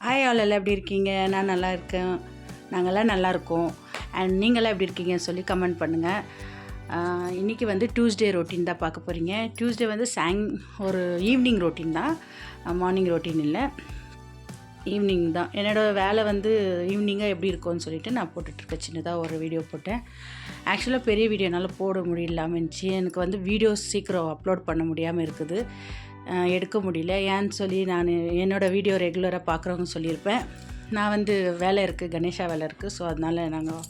Hi all எல்லாம் எப்படி இருக்கீங்க? நான் நல்லா இருக்கேன். நாங்கள்லாம் நல்லா இருக்கோம். அண்ட் நீங்களாம் எப்படி இருக்கீங்கன்னு சொல்லி கமெண்ட் பண்ணுங்கள். இன்றைக்கி வந்து டியூஸ்டே ரொட்டீன் தான் பார்க்க போகிறீங்க. டியூஸ்டே வந்து ஒரு ஈவினிங் ரொட்டீன் தான், மார்னிங் ரொட்டீன் இல்லை, ஈவினிங் தான். என்னோடய வேலை வந்து ஈவினிங்காக எப்படி இருக்கும்னு சொல்லிட்டு நான் போட்டுட்ருக்கேன். சின்னதாக ஒரு வீடியோ போட்டேன். ஆக்சுவலாக பெரிய வீடியோ என்னால் போட முடியலாமல் இருந்துச்சு. எனக்கு வந்து வீடியோஸ் சீக்கிரம் அப்லோட் பண்ண முடியாமல் இருக்குது, எடுக்க முடியல. ஏன்னு சொல்லி நான் என்னோடய வீடியோ ரெகுலராக பார்க்குறவங்க சொல்லியிருப்பேன். நான் வந்து வேலை இருக்குது, கணேஷா வேலை இருக்குது. ஸோ அதனால் நாங்கள்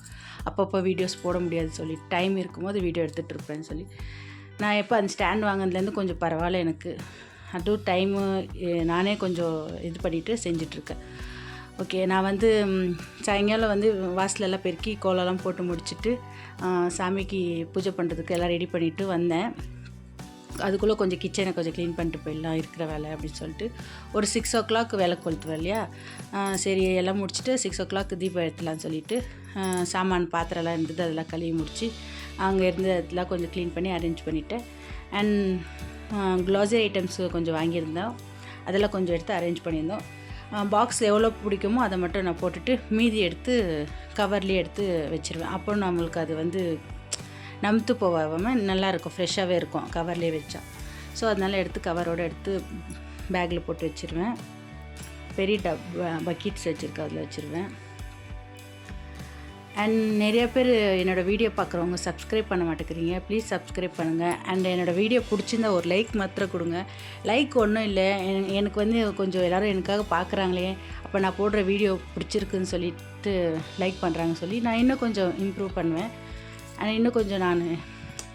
அப்பப்போ வீடியோஸ் போட முடியாது சொல்லி டைம் இருக்கும்போது வீடியோ எடுத்துகிட்ருப்பேன்னு சொல்லி நான் எப்போ அந்த ஸ்டாண்ட் வாங்கினதுலேருந்து கொஞ்சம் பரவாயில்ல. எனக்கு அதுவும் டைமு நானே கொஞ்சம் இது பண்ணிவிட்டு செஞ்சிட்ருக்கேன். ஓகே, நான் வந்து சாயங்காலம் வந்து வாசலெல்லாம் பெருக்கி கோலம்லாம் போட்டு முடிச்சுட்டு சாமிக்கு பூஜை பண்ணுறதுக்கு எல்லாம் ரெடி பண்ணிவிட்டு வந்தேன். அதுக்குள்ளே கொஞ்சம் கிச்சனை கொஞ்சம் க்ளீன் பண்ணிட்டு போயிடலாம் இருக்கிற வேலை அப்படின்னு சொல்லிட்டு ஒரு 6 o'clock வேலை கொளுத்துவேன் இல்லையா. சரி எல்லாம் முடிச்சுட்டு 6 o'clock தீபம் ஏற்றலான்னு சொல்லிவிட்டு சாமான் பாத்திரம்லாம் இருந்தது, அதெல்லாம் கழுவி முடித்து அங்கே இருந்து அதெல்லாம் கொஞ்சம் க்ளீன் பண்ணி அரேஞ்ச் பண்ணிவிட்டேன். அண்ட் க்ளாசரி ஐட்டம்ஸ் கொஞ்சம் வாங்கியிருந்தோம், அதெல்லாம் கொஞ்சம் எடுத்து அரேஞ்ச் பண்ணியிருந்தோம். பாக்ஸ் எவ்வளோ பிடிக்குமோ அதை மட்டும் நான் போட்டுட்டு மீதி எடுத்து கவர்லேயே எடுத்து வச்சுருவேன். அப்போ நம்மளுக்கு அது வந்து நமுத்து போகாமல் நல்லாயிருக்கும், ஃப்ரெஷ்ஷாகவே இருக்கும் கவர்லேயே வச்சா. ஸோ அதனால் எடுத்து கவரோடு எடுத்து பேக்கில் போட்டு வச்சுருவேன். பெரிய பக்கெட்ஸ் வச்சுருக்கேன், அதில் வச்சுருவேன். அண்ட் நிறைய பேர் என்னோடய வீடியோ பார்க்குறவங்க சப்ஸ்கிரைப் பண்ண மாட்டேங்கிறீங்க. ப்ளீஸ் சப்ஸ்கிரைப் பண்ணுங்கள். அண்ட் என்னோடய வீடியோ பிடிச்சிருந்தா ஒரு லைக் மாத்திரம் கொடுங்க. லைக் ஒன்றும் இல்லை, எனக்கு வந்து கொஞ்சம் எல்லோரும் எனக்காக பார்க்குறாங்களே, அப்போ நான் போடுற வீடியோ பிடிச்சிருக்குன்னு சொல்லிட்டு லைக் பண்ணுறாங்கன்னு சொல்லி நான் இன்னும் கொஞ்சம் இம்ப்ரூவ் பண்ணுவேன். ஆனால் இன்னும் கொஞ்சம்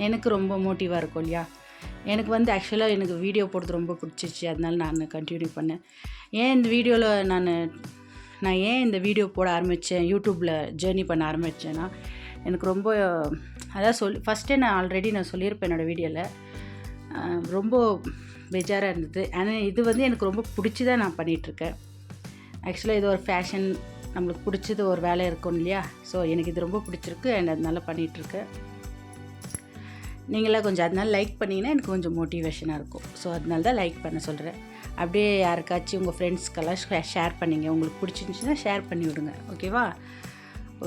எனக்கு ரொம்ப மோட்டிவாக இருக்கும் இல்லையா. எனக்கு வந்து ஆக்சுவலாக எனக்கு வீடியோ போடுறது ரொம்ப பிடிச்சிச்சு, அதனால நான் கண்டினியூ பண்ணேன். ஏன் இந்த வீடியோவில் நான் ஏன் இந்த வீடியோ போட ஆரம்பித்தேன், யூடியூப்பில் ஜேர்னி பண்ண ஆரம்பித்தேன்னா, எனக்கு ரொம்ப அதான் ஃபஸ்ட்டே நான் ஆல்ரெடி சொல்லியிருப்பேன் என்னோடய வீடியோவில், ரொம்ப பெஜாராக இருந்தது. ஆனால் இது வந்து எனக்கு ரொம்ப பிடிச்சி தான் நான் பண்ணிகிட்ருக்கேன். ஆக்சுவலாக இது ஒரு ஃபேஷன், நம்மளுக்கு பிடிச்சது ஒரு வேலை இருக்கும் இல்லையா. ஸோ எனக்கு இது ரொம்ப பிடிச்சிருக்கு அண்ட் அதனால பண்ணிகிட்ருக்கேன். நீங்களாம் கொஞ்சம் அதனால லைக் பண்ணிங்கன்னா எனக்கு கொஞ்சம் மோட்டிவேஷனாக இருக்கும். ஸோ அதனால தான் லைக் பண்ண சொல்கிறேன். அப்படியே யாருக்காச்சும் உங்கள் ஃப்ரெண்ட்ஸ்க்கெல்லாம் ஷேர் பண்ணிங்க, உங்களுக்கு பிடிச்சிருந்துச்சின்னா ஷேர் பண்ணி விடுங்க, ஓகேவா.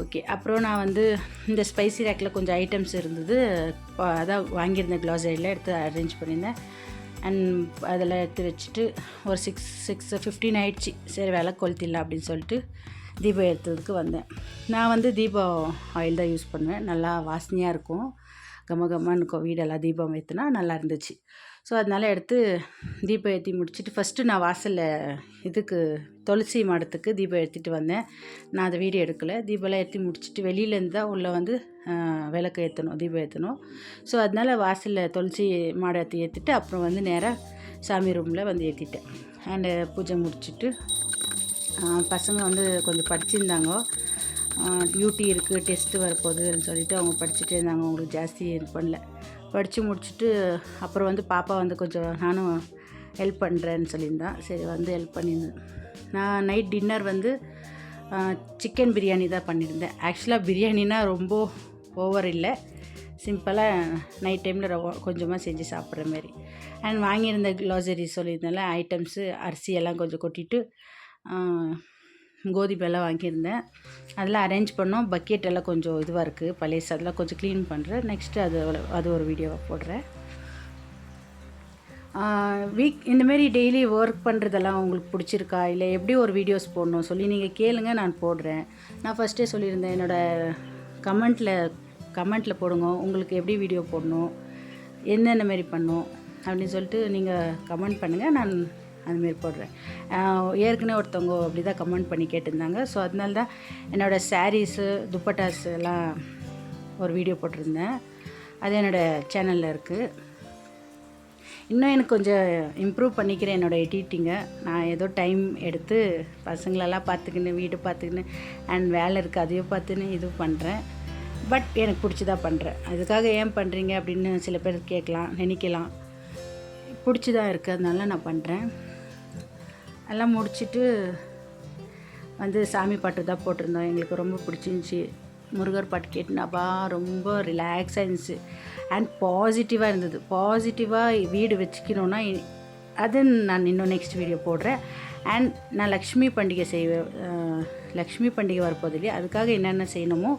ஓகே, அப்புறம் நான் வந்து இந்த ஸ்பைசி ரேக்கில் கொஞ்சம் ஐட்டம்ஸ் இருந்தது, அதான் வாங்கியிருந்தேன், க்ளாசரியில் எடுத்து அரேஞ்ச் பண்ணியிருந்தேன். அண்ட் அதெல்லாம் எடுத்து வச்சுட்டு ஒரு 6:15 ஆகிடுச்சி. சரி வேலை கொளுத்திடலாம் அப்படின்னு சொல்லிட்டு தீபம் ஏற்றுறதுக்கு வந்தேன். நான் வந்து தீபம் ஆயில் தான் யூஸ் பண்ணுவேன். நல்லா வாசனையாக இருக்கும், கமகமான்னு இருக்கும் வீடெல்லாம். தீபம் ஏற்றுனா நல்லா இருந்துச்சு. ஸோ அதனால் எடுத்து தீபம் ஏற்றி முடிச்சுட்டு ஃபஸ்ட்டு நான் வாசலில் இதுக்கு துளசி மாடத்துக்கு தீபம் ஏற்றிட்டு வந்தேன். நான் அதை வீடியோ எடுக்கலை. தீபம்லாம் ஏற்றி முடிச்சுட்டு வெளியிலேருந்து தான் உள்ளே வந்து விளக்கு ஏற்றணும், தீபம் ஏற்றணும். ஸோ அதனால் வாசலில் துளசி மாடத்தை ஏற்றிட்டு அப்புறம் வந்து நேராக சாமி ரூமில் வந்து ஏற்றிட்டேன். அண்டு பூஜை முடிச்சுட்டு பசங்க வந்து கொஞ்சம் படிச்சிருந்தாங்க. டியூட்டி இருக்குது, டெஸ்ட்டு வரப்போகுதுன்னு சொல்லிட்டு அவங்க படிச்சுட்டே இருந்தாங்க. அவங்களுக்கு ஜாஸ்தி இது பண்ணல. படித்து முடிச்சுட்டு அப்புறம் வந்து பாப்பா வந்து கொஞ்சம் நானும் ஹெல்ப் பண்ணுறேன்னு சொல்லியிருந்தான். சரி வந்து ஹெல்ப் பண்ணியிருந்தேன். நான் நைட் டின்னர் வந்து சிக்கன் பிரியாணி தான் பண்ணியிருந்தேன். ஆக்சுவலாக பிரியாணினா ரொம்ப ஓவர் இல்லை, சிம்பிளாக நைட் டைமில் கொஞ்சமாக செஞ்சு சாப்பிட்ற மாதிரி. அண்ட் வாங்கியிருந்த க்ளாசரி சொல்லியிருந்தால ஐட்டம்ஸு அரிசியெல்லாம் கொஞ்சம் கொட்டிட்டு கோதுமையெல்லாம் வாங்கியிருந்தேன். அதெல்லாம் அரேஞ்ச் பண்ணோம். பக்கெட் எல்லாம் கொஞ்சம் இதுவாக இருக்குது, பழைய அதெல்லாம் கொஞ்சம் க்ளீன் பண்ணுறேன். நெக்ஸ்ட்டு அது ஒரு வீடியோவாக போடுறேன். இந்தமாரி டெய்லி ஒர்க் பண்ணுறதெல்லாம் உங்களுக்கு பிடிச்சிருக்கா, இல்லை எப்படி ஒரு வீடியோஸ் போடணும் சொல்லி நீங்கள் கேளுங்க, நான் போடுறேன். நான் ஃபஸ்ட்டே சொல்லியிருந்தேன், என்னோடய கமெண்ட்டில் போடுங்க, உங்களுக்கு எப்படி வீடியோ போடணும், என்னென்ன மாரி பண்ணணும் அப்படின்னு சொல்லிட்டு நீங்கள் கமெண்ட் பண்ணுங்கள், நான் அதுமாரி போடுறேன். ஏற்கனவே ஒருத்தவங்க அப்படி தான் கமெண்ட் பண்ணி கேட்டிருந்தாங்க. ஸோ அதனால தான் என்னோடய சாரீஸு துப்பட்டாஸ் எல்லாம் ஒரு வீடியோ போட்டிருந்தேன். அது என்னோடய சேனலில் இருக்குது. இன்னும் எனக்கு கொஞ்சம் இம்ப்ரூவ் பண்ணிக்கிறேன் என்னோடய எடிட்டிங்கை. நான் ஏதோ டைம் எடுத்து பசங்களெல்லாம் பார்த்துக்கின்னு, வீடு பார்த்துக்கின்னு, அண்ட் வேலை இருக்குது அதையும் பார்த்துன்னு இது பண்ணுறேன். பட் எனக்கு பிடிச்சி தான் பண்ணுறேன். அதுக்காக ஏன் பண்ணுறீங்க அப்படின்னு சில பேர் நினைக்கலாம். பிடிச்சி தான் இருக்குது, அதனால நான் பண்ணுறேன். எல்லாம் முடிச்சுட்டு வந்து சாமி பாட்டு தான் போட்டிருந்தோம். எங்களுக்கு ரொம்ப பிடிச்சிருந்துச்சி. முருகர் பாட்டு கேட்டுனாப்பா ரொம்ப ரிலாக்ஸாக இருந்துச்சு அண்ட் பாசிட்டிவாக இருந்தது. பாசிட்டிவாக வீடு வச்சுக்கணுன்னா அது நான் இன்னும் நெக்ஸ்ட் வீடியோ போடுறேன். அண்ட் நான் லக்ஷ்மி பண்டிகை செய்வேன். லக்ஷ்மி பண்டிகை வரப்போகுது இல்லையா, அதுக்காக என்னென்ன செய்யணுமோ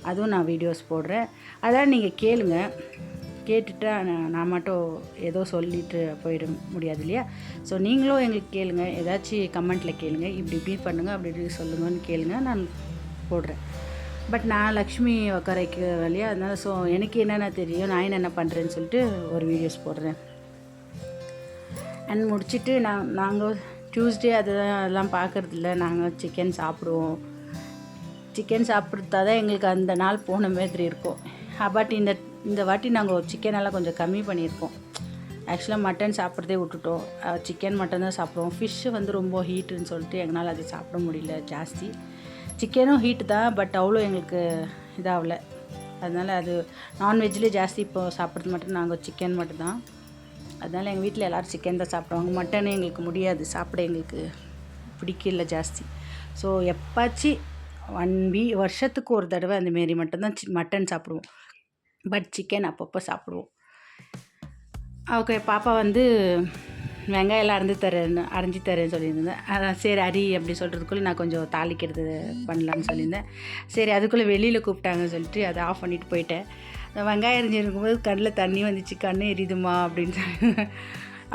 அதுவும் நான் வீடியோஸ் போடுறேன். அதான் நீங்கள் கேளுங்க. கேட்டுட்டா நான் மட்டும் ஏதோ சொல்லிட்டு போயிட முடியாது இல்லையா. ஸோ நீங்களும் எங்களுக்கு கேளுங்க, ஏதாச்சும் கமெண்ட்டில் கேளுங்க, இப்படி இப்படி பண்ணுங்கள் அப்படி இப்படி சொல்லுங்கன்னு கேளுங்க, நான் போடுறேன். பட் நான் லக்ஷ்மி உட்கார வைக்க இல்லையா, அதனால் ஸோ எனக்கு என்னென்ன தெரியும், நான் என்னென்ன பண்ணுறேன்னு சொல்லிட்டு ஒரு வீடியோஸ் போடுறேன். அண்ட் முடிச்சுட்டு நாங்கள் டியூஸ்டே அதெல்லாம் பார்க்குறதில்ல. நாங்கள் சிக்கன் சாப்பிடுவோம். சிக்கன் சாப்பிட்றதா தான் எங்களுக்கு அந்த நாள் போன மாதிரி இருக்கும். பட் இந்த வாட்டி நாங்கள் சிக்கனெல்லாம் கொஞ்சம் கம்மி பண்ணியிருக்கோம். ஆக்சுவலாக மட்டன் சாப்பிட்றதே விட்டுட்டோம். சிக்கன் மட்டன் தான் சாப்பிடுவோம். ஃபிஷ்ஷு வந்து ரொம்ப ஹீட்டுன்னு சொல்லிட்டு எங்களால் அது சாப்பிட முடியல ஜாஸ்தி. சிக்கனும் ஹீட்டு தான், பட் அவ்வளோ எங்களுக்கு இதாகல. அதனால் அது நான்வெஜ்லேயே ஜாஸ்தி இப்போ சாப்பிட்றது மட்டும் நாங்கள் சிக்கன் மட்டும் தான். அதனால் எங்கள் வீட்டில் எல்லோரும் சிக்கன் தான் சாப்பிடுவாங்க. மட்டனே எங்களுக்கு முடியாது சாப்பிட, எங்களுக்கு பிடிக்கல ஜாஸ்தி. ஸோ எப்பாச்சு வருஷத்துக்கு ஒரு தடவை அந்தமாரி மட்டும்தான் மட்டன் சாப்பிடுவோம். பட் சிக்கன் அப்பப்போ சாப்பிடுவோம். ஓகே, பாப்பா வந்து வெங்காயம்லாம் அரைஞ்சி தரேன்னு சொல்லியிருந்தேன். அதான் சரி அரி அப்படி சொல்கிறதுக்குள்ளே நான் கொஞ்சம் தாளிக்கிறது பண்ணலான்னு சொல்லியிருந்தேன். சரி அதுக்குள்ளே வெளியில் கூப்பிட்டாங்கன்னு சொல்லிட்டு அதை ஆஃப் பண்ணிவிட்டு போயிட்டேன். வெங்காயம் அரிஞ்சிருக்கும்போது கண்ணில் தண்ணி வந்துச்சு, கண்ணு எரியுதுமா அப்படின்னு சொல்லி.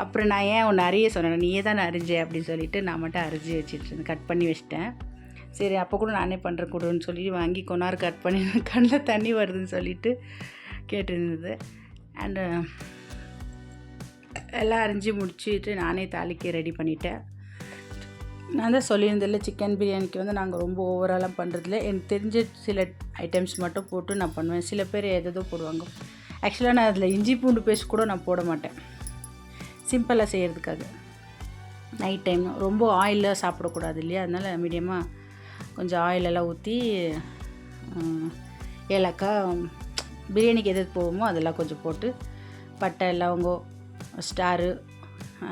அப்புறம் நான் ஏன் ஒன்று அரிய சொன்னேன், நீயே தான் அரிஞ்சேன் அப்படின்னு சொல்லிவிட்டு நான் மட்டும் அரிஞ்சு வச்சுட்டு கட் பண்ணி வச்சிட்டேன். சரி அப்போ கூட நானே பண்ணுறேன் கொடுன்னு சொல்லி வாங்கி கொண்டாரு கட் பண்ணி கண்ணில் தண்ணி வருதுன்னு சொல்லிவிட்டு கேட்டுருந்தது. அண்டு எல்லாம் அரிஞ்சு முடிச்சுட்டு நானே தாளிக்க ரெடி பண்ணிட்டேன். நான் தான் சொல்லியிருந்தேன்ல, சிக்கன் பிரியாணிக்கு வந்து நாங்கள் ரொம்ப ஓவராலாம் பண்ணுறதில்ல. எனக்கு தெரிஞ்ச சில ஐட்டம்ஸ் மட்டும் போட்டு நான் பண்ணுவேன். சில பேர் எதோ போடுவாங்க. ஆக்சுவலாக நான் அதில் இஞ்சி பூண்டு பேஸ்ட் கூட நான் போட மாட்டேன், சிம்பிளாக செய்கிறதுக்காக. நைட் டைம் ரொம்ப ஆயிலாக சாப்பிடக்கூடாது இல்லையா, அதனால் மீடியமாக கொஞ்சம் ஆயிலெல்லாம் ஊற்றி ஏலக்காய் பிரியாணிக்கு எது போவோமோ அதெல்லாம் கொஞ்சம் போட்டு பட்டை லவங்கம் ஸ்டாரு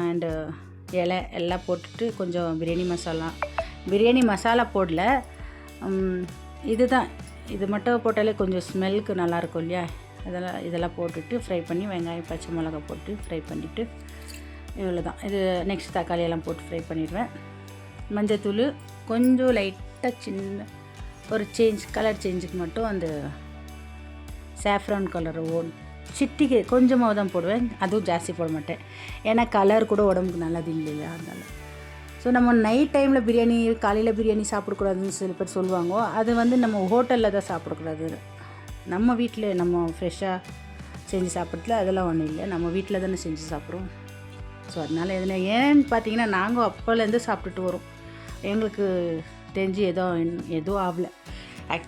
அண்டு இலை எல்லாம் போட்டுட்டு கொஞ்சம் பிரியாணி மசாலா போடல, இது மட்டும் போட்டாலே கொஞ்சம் ஸ்மெல்லுக்கு நல்லாயிருக்கும் இல்லையா. இதெல்லாம் போட்டுட்டு ஃப்ரை பண்ணி வெங்காயம் பச்சை மிளகா போட்டு ஃப்ரை பண்ணிவிட்டு இவ்வளோ தான். இது நெக்ஸ்ட் தக்காளியெல்லாம் போட்டு ஃப்ரை பண்ணிடுவேன். மஞ்சத்தூள் கொஞ்சம் லைட்டாக சின்ன ஒரு கலர் சேஞ்சுக்கு மட்டும் அந்த சாஃப்ரான் கலர் சிட்டிக்கு கொஞ்சமாக தான் போடுவேன், அதுவும் ஜாஸ்தி போட மாட்டேன். ஏன்னா கலர் கூட உடம்புக்கு நல்லது இல்லையா, அதனால். ஸோ நம்ம நைட் டைமில் பிரியாணி, காலையில் பிரியாணி சாப்பிடக்கூடாதுன்னு சில பேர் சொல்லுவாங்க. அது வந்து நம்ம ஹோட்டலில் தான் சாப்பிடக்கூடாது. நம்ம வீட்டில் நம்ம ஃப்ரெஷ்ஷாக செஞ்சு சாப்பிட்றதுல அதெல்லாம் ஒன்றும் இல்லை, நம்ம வீட்டில் தானே செஞ்சு சாப்பிட்றோம். ஸோ அதனால் இதில் ஏன்னு பார்த்தீங்கன்னா நாங்கள் அப்போலேருந்து சாப்பிட்டுட்டு வரோம். எங்களுக்கு தெரிஞ்சு எதுவும் ஆகலை.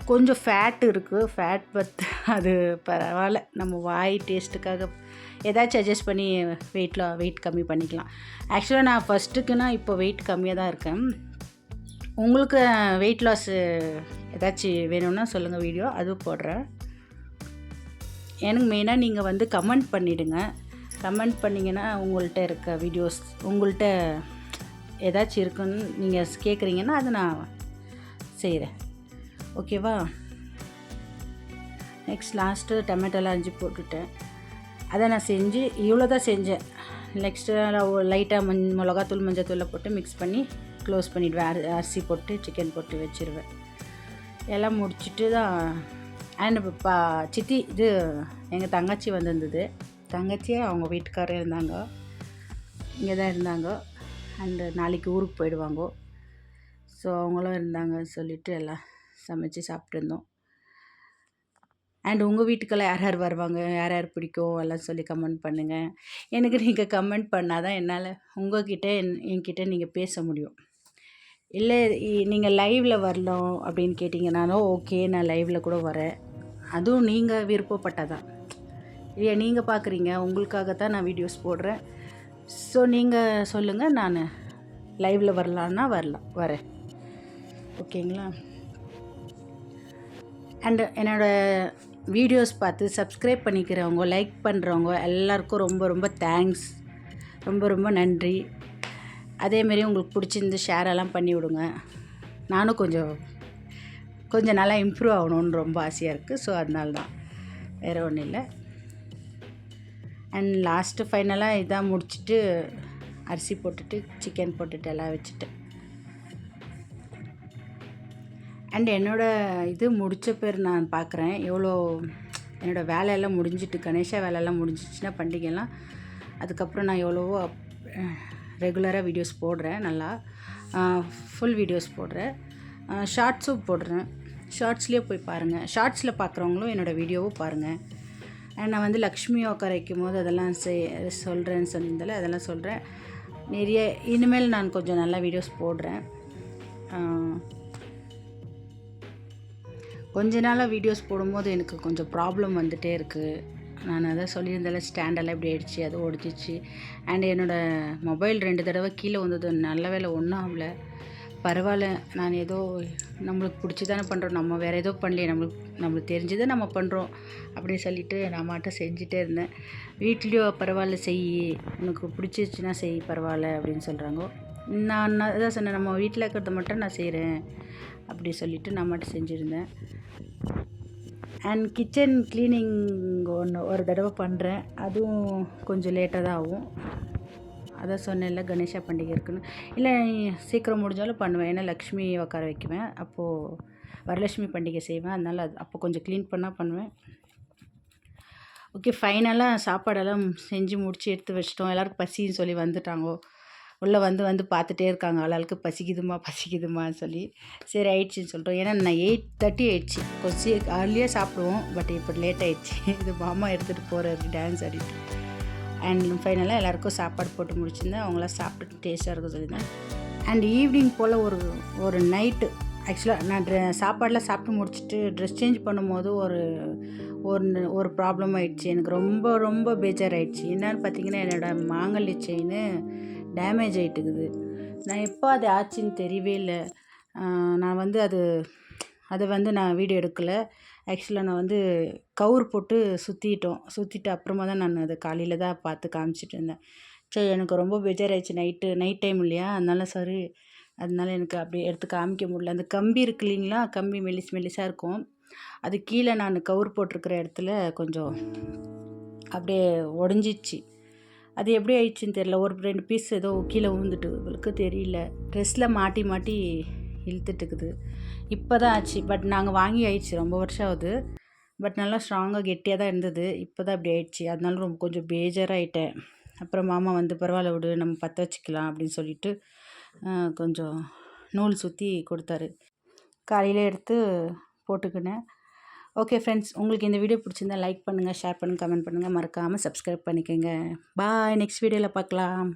கொஞ்சம் ஃபேட் இருக்குது, பட் அது பரவாயில்ல, நம்ம வாய் டேஸ்ட்டுக்காக ஏதாச்சும் அட்ஜஸ்ட் பண்ணி வெயிட் கம்மி பண்ணிக்கலாம். ஆக்சுவலாக நான் ஃபஸ்ட்டுக்குன்னா இப்போ வெயிட் கம்மியாக தான் இருக்கேன். உங்களுக்கு வெயிட் லாஸ் ஏதாச்சும் வேணும்னா சொல்லுங்கள், வீடியோ அதுவும் போடுறேன். எனக்கு மெயினாக நீங்கள் வந்து கமெண்ட் பண்ணிவிடுங்க. கமெண்ட் பண்ணிங்கன்னா உங்கள்கிட்ட இருக்க வீடியோஸ் உங்கள்கிட்ட ஏதாச்சும் இருக்குன்னு நீங்கள் கேட்குறீங்கன்னா அதை நான் செய்கிறேன், ஓகேவா. நெக்ஸ்ட் லாஸ்ட்டு டொமேட்டோலாம் அரிஞ்சு போட்டுட்டேன். அதை நான் செஞ்சு இவ்வளோ தான் செஞ்சேன். நெக்ஸ்ட்டு லைட்டாக மிளகாத்தூள் மஞ்சத்தூளை போட்டு மிக்ஸ் பண்ணி க்ளோஸ் பண்ணிவிடுவேன். அரிசி போட்டு சிக்கன் போட்டு வச்சுருவேன். எல்லாம் முடிச்சுட்டு தான் அண்ட் சித்தி இது எங்கள் தங்கச்சி வந்திருந்தது. தங்கச்சியே அவங்க வீட்டுக்காரே இருந்தாங்க, இங்கே தான் இருந்தாங்க. அண்டு நாளைக்கு ஊருக்கு போயிடுவாங்க. ஸோ அவங்களும் இருந்தாங்கன்னு சொல்லிவிட்டு எல்லாம் சமைச்சு சாப்பிட்ருந்தோம். அண்ட் உங்கள் வீட்டுக்கெல்லாம் யார் யார் வருவாங்க, யார் யார் பிடிக்கும் எல்லாம் சொல்லி கமெண்ட் பண்ணுங்கள். எனக்கு நீங்கள் கமெண்ட் பண்ணால் தான் என்னால் உங்கள்கிட்ட என்கிட்ட நீங்கள் பேச முடியும். இல்லை நீங்கள் லைவில் வரலாம் அப்படின்னு கேட்டிங்கனாலும் ஓகே, நான் லைவில் கூட வரேன். அதுவும் நீங்கள் விருப்பப்பட்டதான் இல்லையா, நீங்கள் பார்க்குறீங்க, உங்களுக்காகத்தான் நான் வீடியோஸ் போடுறேன். ஸோ நீங்கள் சொல்லுங்கள், நான் லைவில் வரலான்னா வரேன், ஓகேங்களா. அண்டு என்னோடய வீடியோஸ் பார்த்து சப்ஸ்கிரைப் பண்ணிக்கிறவங்க, லைக் பண்ணுறவங்க எல்லாருக்கும் ரொம்ப ரொம்ப தேங்க்ஸ், ரொம்ப ரொம்ப நன்றி. அதேமாரி உங்களுக்கு பிடிச்சிருந்து ஷேரெல்லாம் பண்ணி விடுங்க. நானும் கொஞ்சம் நல்லா இம்ப்ரூவ் ஆகணுன்னு ரொம்ப ஆசையாக இருக்குது. ஸோ அதனால தான், வேறு ஒன்றும் இல்லை. அண்ட் லாஸ்ட்டு ஃபைனலாக இதான் முடிச்சுட்டு அரிசி போட்டுட்டு சிக்கன் போட்டுட்டு எல்லாம் வச்சுட்டு அண்ட் என்னோடய இது முடித்த பேர் நான் பார்க்குறேன் எவ்வளோ என்னோடய வேலையெல்லாம் முடிஞ்சிட்டு கணேஷா வேலையெல்லாம் முடிஞ்சிச்சுன்னா பண்டிகைலாம் அதுக்கப்புறம் நான் எவ்வளவோ ரெகுலராக வீடியோஸ் போடுறேன் நல்லா ஃபுல் வீடியோஸ் போடுறேன் ஷார்ட்ஸும் போடுறேன் ஷார்ட்ஸ்லேயே போய் பாருங்கள் ஷார்ட்ஸில் பார்க்குறவங்களும் என்னோடய வீடியோவும் பாருங்கள் அண்ட் நான் வந்து லக்ஷ்மியை உட்கார வைக்கும் போது அதெல்லாம் சொல்கிறேன்னு சொல்லியிருந்தால அதெல்லாம் சொல்கிறேன் நிறைய இனிமேல் நான் கொஞ்சம் நல்லா வீடியோஸ் போடுறேன் கொஞ்ச நாளாக வீடியோஸ் போடும்போது எனக்கு கொஞ்சம் ப்ராப்ளம் வந்துகிட்டே இருக்குது நான் அதை சொல்லியிருந்தால ஸ்டாண்டெல்லாம் இப்படி ஆயிடுச்சு அது ஒடிச்சிச்சு அண்ட் என்னோடய மொபைல் 2 தடவை கீழே வந்தது நல்ல வேலை ஒன்றும் ஆகல பரவாயில்ல நான் ஏதோ நம்மளுக்கு பிடிச்சி தானே பண்ணுறோம் நம்ம வேறு ஏதோ பண்ணலையே நம்மளுக்கு தெரிஞ்சதை நம்ம பண்ணுறோம் அப்படின்னு சொல்லிவிட்டு நான் மாட்டம் செஞ்சுட்டே இருந்தேன் வீட்லேயோ பரவாயில்ல செய் உனக்கு பிடிச்சிச்சுன்னா செய் பரவாயில்ல அப்படின்னு சொல்கிறாங்க நான் அதான் சொன்னேன் நம்ம வீட்டில் இருக்கிறத மட்டும் நான் செய்கிறேன் அப்படி சொல்லிவிட்டு நான் மட்டும் செஞ்சுருந்தேன் அண்ட் கிச்சன் க்ளீனிங் ஒரு தடவை பண்ணுறேன் அதுவும் கொஞ்சம் லேட்டாக தான் ஆகும் அதான் சொன்னேன்ல கணேஷா பண்டிகை இருக்குன்னு இல்லை சீக்கிரம் முடிஞ்சாலும் பண்ணுவேன் ஏன்னா லக்ஷ்மி உட்கார வைக்குவேன் அப்போது வரலட்சுமி பண்டிகை செய்வேன் அதனால் அப்போ கொஞ்சம் க்ளீன் பண்ணால் பண்ணுவேன் ஓகே ஃபைனலாக சாப்பாடெல்லாம் செஞ்சு முடித்து எடுத்து வச்சிட்டோம் எல்லோருக்கும் பசின்னு சொல்லி வந்துட்டாங்கோ உள்ளே வந்து பார்த்துட்டே இருக்காங்க ஆளாளுக்கு பசிக்குதுமான்னு சொல்லி சரி ஆயிடுச்சின்னு சொல்லிட்டோம் ஏன்னா நான் 8:30 ஆயிடுச்சு கொஞ்சம் அர்லியாக சாப்பிடுவோம் பட் இப்போ லேட் ஆயிடுச்சு இது மாமா எடுத்துகிட்டு போகிறாரு டான்ஸ் ஆடிட்டு அண்ட் ஃபைனலாக எல்லாேருக்கும் சாப்பாடு போட்டு முடிச்சிருந்தேன் அவங்களாம் சாப்பிட்டு டேஸ்ட்டாக இருக்கும் சொல்லியிருந்தேன் அண்ட் ஈவினிங் போல் ஒரு நைட்டு ஆக்சுவலாக நான் சாப்பாடெலாம் சாப்பிட்டு முடிச்சுட்டு ட்ரெஸ் சேஞ்ச் பண்ணும்போது ஒரு ப்ராப்ளம் ஆகிடுச்சு எனக்கு ரொம்ப ரொம்ப பேஜாராயிடுச்சு என்னன்னு பார்த்தீங்கன்னா என்னோடய மாங்கல்ய செயின் டேமேஜ் ஆகிட்டுக்குது நான் எப்போ அது ஆச்சுன்னு தெரியவே இல்லை நான் வந்து அதை வந்து நான் வீடியோ எடுக்கலை ஆக்சுவலாக நான் வந்து கவுர் போட்டு சுற்றிட்டு அப்புறமா தான் நான் அதை காலையில் தான் பார்த்து காமிச்சிட்டு இருந்தேன் சரி எனக்கு ரொம்ப பேஜாராயிடுச்சு நைட் டைம் இல்லையா அதனால எனக்கு அப்படியே எடுத்து காமிக்க முடியல அந்த கம்பி இருக்கு இல்லைங்களா கம்பி மெல்லிஸாக இருக்கும் அது கீழே நான் கவுர் போட்டிருக்கிற இடத்துல கொஞ்சம் அப்படியே உடஞ்சிச்சு அது எப்படி ஆயிடுச்சுன்னு தெரியல ஒரு 2 பீஸ் ஏதோ கீழே விழுந்துட்டு உங்களுக்கு தெரியல ட்ரெஸ்ஸில் மாட்டி இழுத்துட்டுக்குது இப்போ தான் ஆச்சு பட் நாங்கள் வாங்கி ஆயிடுச்சு ரொம்ப வருஷம் ஆகுது பட் நல்லா ஸ்ட்ராங்காக கெட்டியாக தான் இருந்தது இப்போ தான் இப்படி ஆயிடுச்சு அதனால கொஞ்சம் பேஜாராகிட்டேன் அப்புறம் மாமா வந்து பரவாயில்ல விடு நம்ம பற்ற வச்சுக்கலாம் அப்படின்னு சொல்லிட்டு கொஞ்சம் நூல் சுற்றி கொடுத்தாரு காலையில் எடுத்து போட்டுக்கினேன் ஓகே ஃப்ரெண்ட்ஸ் உங்களுக்கு இந்த வீடியோ பிடிச்சிருந்தா லைக் பண்ணுங்கள் ஷேர் பண்ணுங்கள் கமெண்ட் பண்ணுங்கள் மறக்காமல் சப்ஸ்கிரைப் பண்ணிக்கோங்க பாய் நெக்ஸ்ட் வீடியோவில் பார்க்கலாம்